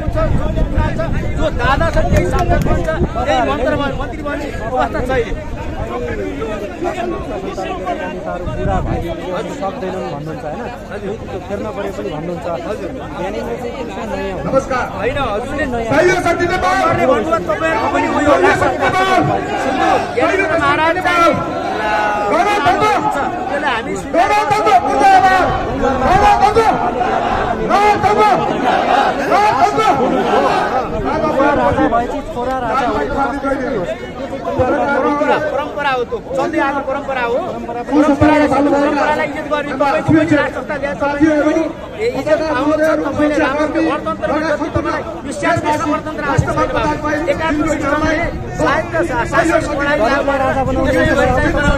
पुग्छ, जो पुग्छ, जो दादा छ त्यही सांसद बन्छ, त्यही मन्त्री बन्ने अवस्था छैन। पुरा भयो सक्दैनन् भन्नुहुन्छ हैन, फेर्न परे पनि भन्नुहुन्छ। हजुर ज्ञानेन्द्र चाहिँ के नयाँ नमस्कार हैन, हजुरले नयाँ सही शक्ति नेपाल भन्नुभयो, तपाईहरुको पनि उयो ज्ञानेन्द्र महाराज चाहिँ त्यसलाई हामी राजा भएपछि छोरा राजा परम्परा हो, त्यो चल्दै आएको परम्परा हो। परम्परालाई इज्जत गर्ने तपाईँ पनि राष्ट्रता ल्याएर तपाईँ पनि इज्जत पाउनुहुन्छ। तपाईँले राम्रो गणतन्त्रमा जति तपाईँलाई विश्वास गर्छ गणतन्त्र आवश्यक छैन बाबु। एकात्मक सिस्टमले शासन प्रणाली बनाउने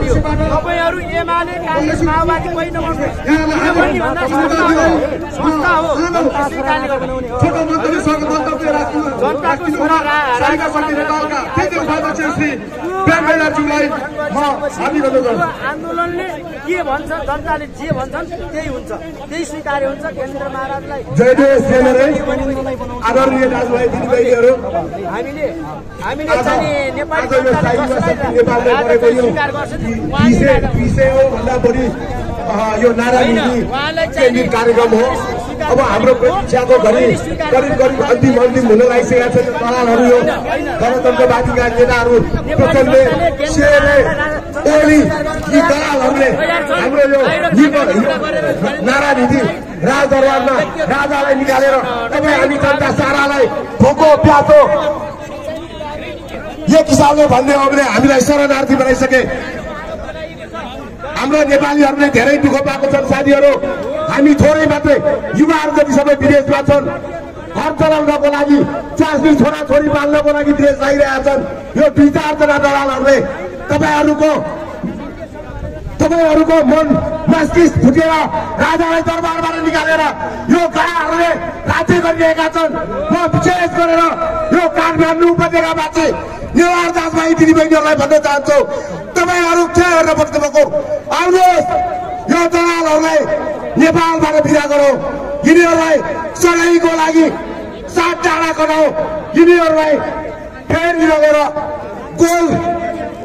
हो। तपाईँहरू एमाले काङ्ग्रेस माओवादी कोही नबन्नु, किनभने भन्दा संस्था हो। जनताको छोरा राजा आन्दोलनले के भन्छ, जनताले जे भन्छन् त्यही हुन्छ, त्यही स्वीकार्य हुन्छ। केन्द्र महाराजलाई आदरणीय दाजुभाइ दिदीबहिनीहरू, हामीले चाहिँ नेपाली जनताले स्वीकार गर्छ विषय हो भन्दा बढी यो नारा केन्द्रित कार्यक्रम हो। अब हाम्रो प्रतीक्षाको घडी करिब अन्तिम हुन लागिसकेका छन्। दलालहरू यो गणतन्त्रवादीका नेताहरू प्रचण्ड शेरले ओली यी दलालहरूले हाम्रो यो नारा नीति राजदरबारमा राजालाई निकालेर तपाईँ हामी जनता सारालाई भोको प्यासो एक हिसाबले भन्ने हो भने हामीलाई शरणार्थी बनाइसके। हाम्रो नेपालीहरूले धेरै दुःख पाएको छन् साथीहरू। हामी थोरै मात्रै युवाहरू जति सबै विदेशमा छन्, घर चलाउनको लागि, चास्नी छोराछोरी पाल्नको लागि विदेश लागिरहेका छन्। यो 2-4 जना दलालहरूले तपाईँहरूको मन मस्तिष्क फुटेर राजालाई दरबारबाट निकालेर यो गाडाहरूले राज्य गरिरहेका छन्। म विशेष गरेर यो काठमाडौँ उपत्यकावासी नेवार दाजुभाइ दिदीबहिनीहरूलाई भन्न चाहन्छु, तपाईँहरू के गरेर बस्नुभएको, आउनुहोस् यो दलालहरूलाई नेपालबाट विदा गरौँ। यिनीहरूलाई सधैँको लागि सात टाढा गराउँ। यिनीहरूलाई फेरि लगेर गोल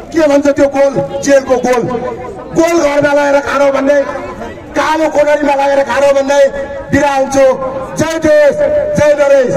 के भन्छ त्यो गोल जेलको गोल घरमा लगेर खानु भन्ने, कालो कोठरीमा लगेर खानु भन्ने बिदा हुन्छु। जय देश जय नरेश।